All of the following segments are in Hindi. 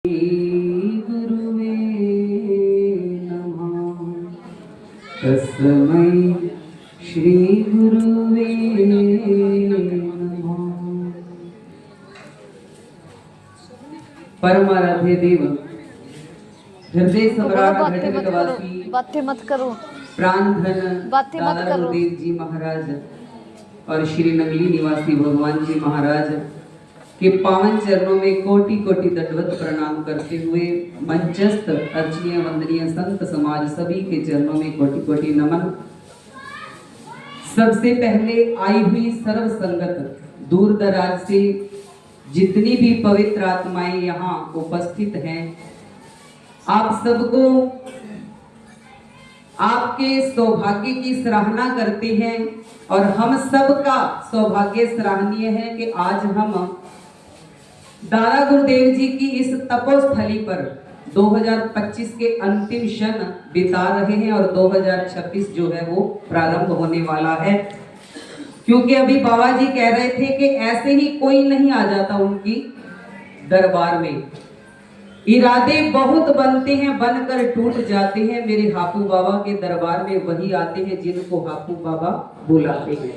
गुरुवे नमः। तस्मै श्री गुरुवे नमः। परमाराध्य देव हृदय सम्राट घटघटवासी बातें मत करो, प्राण धन बातें मत दादा करो। गुरुदेव जी महाराज और श्री नगली निवासी भगवान जी महाराज के पावन चरणों में कोटि कोटि दंडवत प्रणाम करते हुए मंचस्थ अर्चनीय वंदनीय संत समाज सभी के चरणों में कोटि कोटि नमन। सबसे पहले आई हुई सर्व संगत दूर दराज से जितनी भी पवित्र आत्माएं यहाँ उपस्थित हैं, आप सबको आपके सौभाग्य की सराहना करते हैं और हम सबका सौभाग्य सराहनीय है कि आज हम दादा गुरुदेव जी की इस तपोस्थली पर 2025 के अंतिम क्षण बिता रहे हैं और 2026 जो है वो प्रारंभ होने वाला है। क्योंकि अभी बाबा जी कह रहे थे कि ऐसे ही कोई नहीं आ जाता उनकी दरबार में, इरादे बहुत बनते हैं, बनकर टूट जाते हैं। मेरे हापू बाबा के दरबार में वही आते हैं जिनको हापू बाबा बुलाते हैं।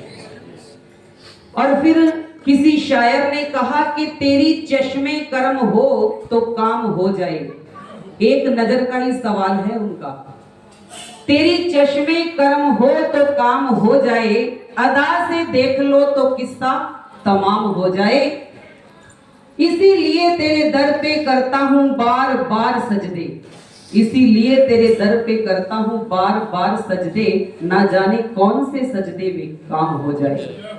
और फिर किसी शायर ने कहा कि तेरी चश्मे कर्म हो तो काम हो जाए। एक नजर का ही सवाल है उनका। तेरी चश्मे कर्म हो तो काम हो जाए, अदा से देख लो तो किस्सा तमाम हो जाए। इसीलिए तेरे दर पे करता हूं बार बार सजदे, इसीलिए तेरे दर पे करता हूं बार बार सजदे, ना जाने कौन से सजदे में काम हो जाए।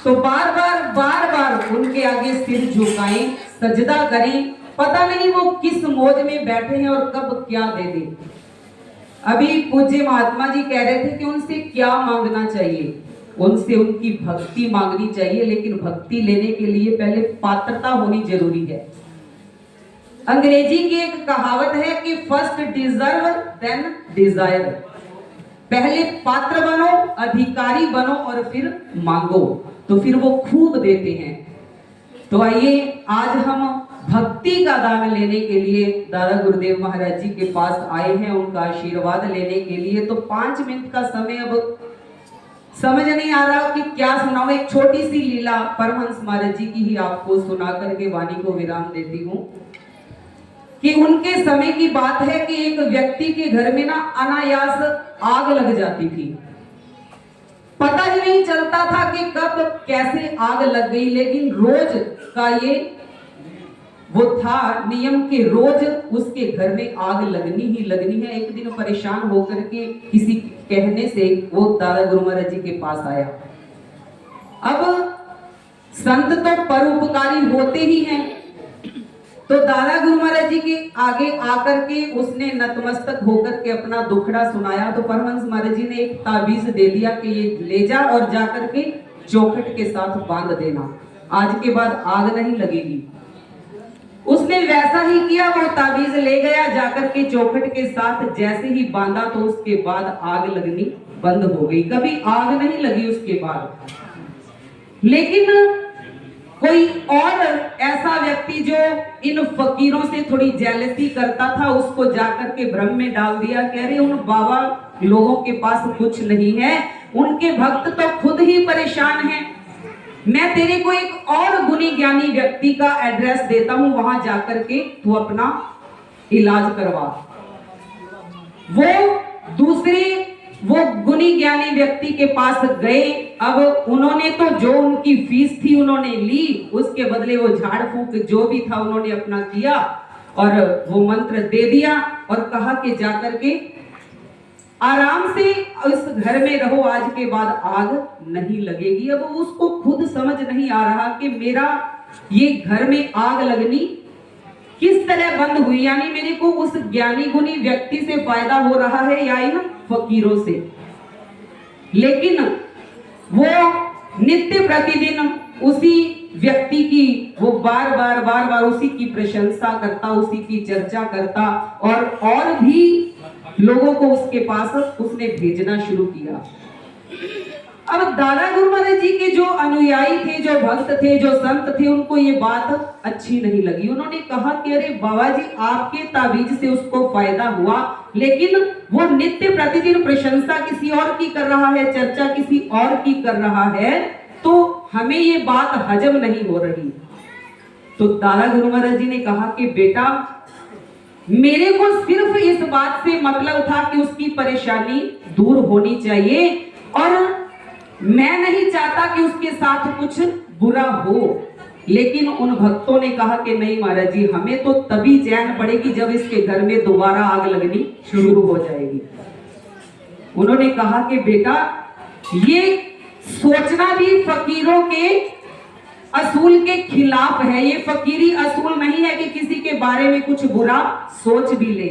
तो बार बार उनके आगे सिर झुकाएं, सजदा करें। पता नहीं वो किस मौज में बैठे हैं और कब क्या दे दे। अभी पूज्य महात्मा जी कह रहे थे कि उनसे क्या मांगना चाहिए, उनसे उनकी भक्ति मांगनी चाहिए, लेकिन भक्ति लेने के लिए पहले पात्रता होनी जरूरी है। अंग्रेजी की एक कहावत है कि फर्स्ट डिजर्व देन डिजायर। पहले पात्र बनो, अधिकारी बनो और फिर मांगो, तो फिर वो खूब देते हैं। तो आइए आज हम भक्ति का दान लेने के लिए दादा गुरुदेव महाराज जी के पास आए हैं, उनका आशीर्वाद लेने के लिए। तो 5 मिनट का समय, अब समझ नहीं आ रहा कि क्या सुनाऊं। एक छोटी सी लीला परमहंस महाराज जी की ही आपको सुना करके वाणी को विराम देती हूँ। कि उनके समय की बात है कि एक व्यक्ति के घर में ना अनायास आग लग जाती थी। पता ही नहीं चलता था कि कब कैसे आग लग गई, लेकिन रोज का ये वो था नियम के रोज उसके घर में आग लगनी ही लगनी है। एक दिन परेशान होकर के किसी कहने से वो दादा गुरु महाराज जी के पास आया। अब संत तो परोपकारी होते ही हैं, तो दादा गुरु महाराज जी के आगे आकर के उसने नतमस्तक होकर के अपना दुखड़ा सुनाया। तो परमहंस महाराज जी ने एक ताबीज दे दिया कि ये ले जा और जाकर के चौखट के साथ बांध देना, आज के बाद आग नहीं लगेगी। उसने वैसा ही किया, वो ताबीज ले गया, जाकर के चौखट के साथ जैसे ही बांधा तो उसके बाद आग लगनी बंद हो गई। कभी आग नहीं लगी उसके बाद। लेकिन कोई और ऐसा व्यक्ति जो इन फकीरों से थोड़ी जेलसी करता था, उसको जाकर के भ्रम में डाल दिया। कह रहे उन बाबा लोगों के पास कुछ नहीं है, उनके भक्त तो खुद ही परेशान हैं। मैं तेरे को एक और गुणी ज्ञानी व्यक्ति का एड्रेस देता हूं, वहां जाकर के तू अपना इलाज करवा। वो गुणी ज्ञानी व्यक्ति के पास गए। अब उन्होंने तो जो उनकी फीस थी उन्होंने ली, उसके बदले वो झाड़ फूक जो भी था उन्होंने अपना किया और वो मंत्र दे दिया और कहा कि जाकर के आराम से इस घर में रहो, आज के बाद आग नहीं लगेगी। अब उसको खुद समझ नहीं आ रहा कि मेरा ये घर में आग लगनी किस तरह बंद हुई, यानी मेरे को उस ज्ञानी गुणी व्यक्ति से फायदा हो रहा है या इन फकीरों से। लेकिन वो नित्य प्रतिदिन उसी व्यक्ति की वो बार बार उसी की प्रशंसा करता, उसी की चर्चा करता और भी लोगों को उसके पास उसने भेजना शुरू किया। अब दादा गुरु महाराज जी के जो अनुयायी थे, जो भक्त थे, जो संत थे, उनको ये बात अच्छी नहीं लगी। उन्होंने कहा कि अरे बाबा जी, आपके ताबीज से उसको फायदा हुआ, लेकिन वो नित्य प्रतिदिन प्रशंसा किसी और की कर रहा है, चर्चा किसी और की कर रहा है, तो हमें ये बात हजम नहीं हो रही। तो दादा गुरु महाराज जी ने कहा कि बेटा, मेरे को सिर्फ इस बात से मतलब था कि उसकी परेशानी दूर होनी चाहिए, और मैं नहीं चाहता कि उसके साथ कुछ बुरा हो। लेकिन उन भक्तों ने कहा कि नहीं महाराज जी, हमें तो तभी चैन पड़ेगी जब इसके घर में दोबारा आग लगनी शुरू हो जाएगी। उन्होंने कहा कि बेटा, ये सोचना भी फकीरों के असूल के खिलाफ है। ये फकीरी असूल नहीं है कि किसी के बारे में कुछ बुरा सोच भी ले।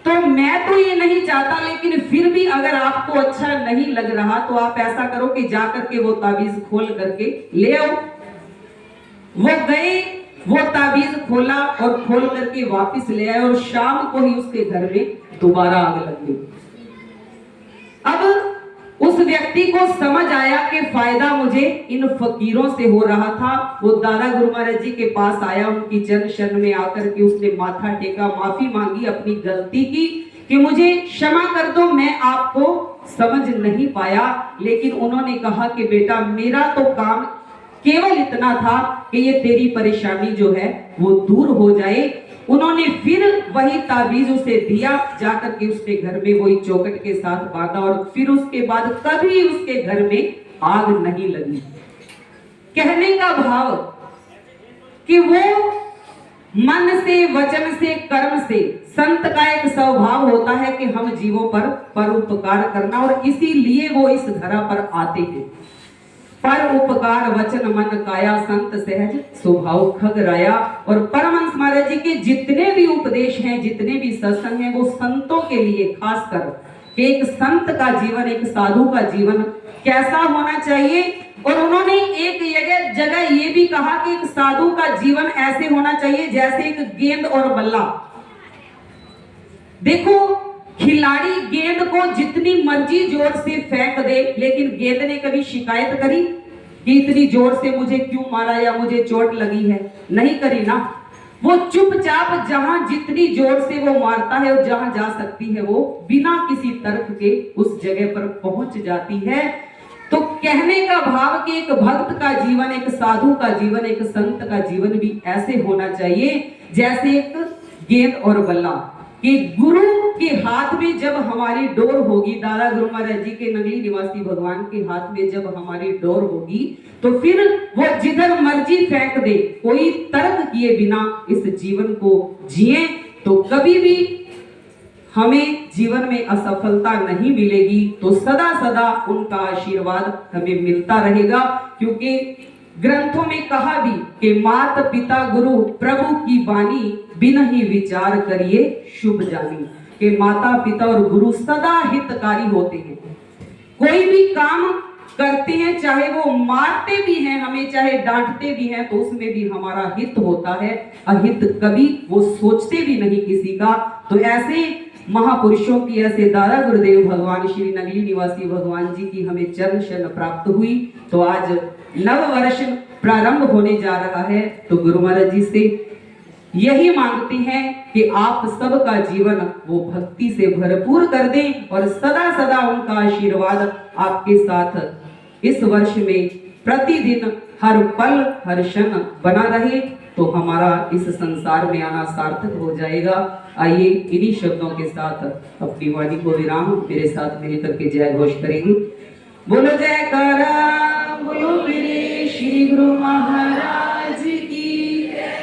तो मैं तो ये नहीं चाहता, लेकिन फिर भी अगर आपको अच्छा नहीं लग रहा तो आप ऐसा करो कि जाकर के वो ताबीज खोल करके ले आओ। वो गए, वो ताबीज खोला और खोल करके वापस ले आए, और शाम को ही उसके घर में दोबारा आग लग गई। अब उस व्यक्ति को समझ आया कि फायदा मुझे इन फकीरों से हो रहा था। वो दादा गुरु महाराज जी के पास आया, उनकी चरण शरण में आकर के उसने माथा टेका, माफी मांगी अपनी गलती की कि मुझे क्षमा कर दो, मैं आपको समझ नहीं पाया। लेकिन उन्होंने कहा कि बेटा, मेरा तो काम केवल इतना था कि ये तेरी परेशानी जो है वो दूर हो जाए। उन्होंने फिर वही ताबीज उसे दिया, जाकर के उसके घर में वही चौखट के साथ बांधा, और फिर उसके बाद कभी उसके घर में आग नहीं लगी। कहने का भाव कि वो मन से, वचन से, कर्म से, संत का एक स्वभाव होता है कि हम जीवों पर परोपकार करना, और इसीलिए वो इस धरा पर आते हैं। पर उपकार वचन मन काया, संत सहज स्वभाव खग राया। और परमहंस महाराज जी के जितने भी उपदेश हैं, जितने भी सत्संग हैं, वो संतों के लिए, खासकर एक संत का जीवन, एक साधु का जीवन कैसा होना चाहिए। और उन्होंने एक जगह ये भी कहा कि एक साधु का जीवन ऐसे होना चाहिए जैसे एक गेंद और बल्ला। देखो, खिलाड़ी गेंद को जितनी मर्जी जोर से फेंक दे, लेकिन गेंद ने कभी शिकायत करी कि इतनी जोर से मुझे क्यों मारा या मुझे चोट लगी है? नहीं करी ना। वो चुपचाप जहां जितनी जोर से वो मारता है और जहां जा सकती है वो बिना किसी तर्क के उस जगह पर पहुंच जाती है। तो कहने का भाव कि एक भक्त का जीवन, एक साधु का जीवन, एक संत का जीवन भी ऐसे होना चाहिए जैसे एक गेंद और बल्ला। कि गुरु के हाथ में जब हमारी डोर होगी, दादा गुरु महाराज जी के नगली निवासी भगवान के हाथ में जब हमारी डोर होगी, तो फिर वो जिधर मर्जी फेंक दे, कोई तर्क किए बिना इस जीवन को जिए, तो कभी भी हमें जीवन में असफलता नहीं मिलेगी। तो सदा सदा उनका आशीर्वाद हमें मिलता रहेगा। क्योंकि ग्रंथों में कहा भी कि माता पिता गुरु प्रभु की वाणी बिन ही विचार करिए शुभ जानी। कि माता पिता और गुरु सदा हितकारी होते हैं। कोई भी काम करते हैं, चाहे वो मारते भी हैं हमें, चाहे डांटते भी हैं, तो उसमें भी हमारा हित होता है। अहित कभी वो सोचते भी नहीं किसी का। तो ऐसे महापुरुषों की, ऐसे दादा गुरुदेव भगवान श्री नगली निवासी भगवान जी की हमें चरण शरण प्राप्त हुई। तो आज नव वर्ष प्रारंभ होने जा रहा है। तो गुरु महाराज जी से यही मांगते हैं कि आप सबका जीवन वो भक्ति से भरपूर कर दें और सदा सदा उनका आशीर्वाद आपके साथ इस वर्ष में प्रतिदिन हर पल हर क्षण बना रहे। तो हमारा इस संसार में आना सार्थक हो जाएगा। आइए इन्हीं शब्दों के साथ अपनी वाणी को विराम मेरे साथ मिलकर के जय घोष करेंगे। बोलो जयकारा, बोलो मेरे श्री गुरु महाराज।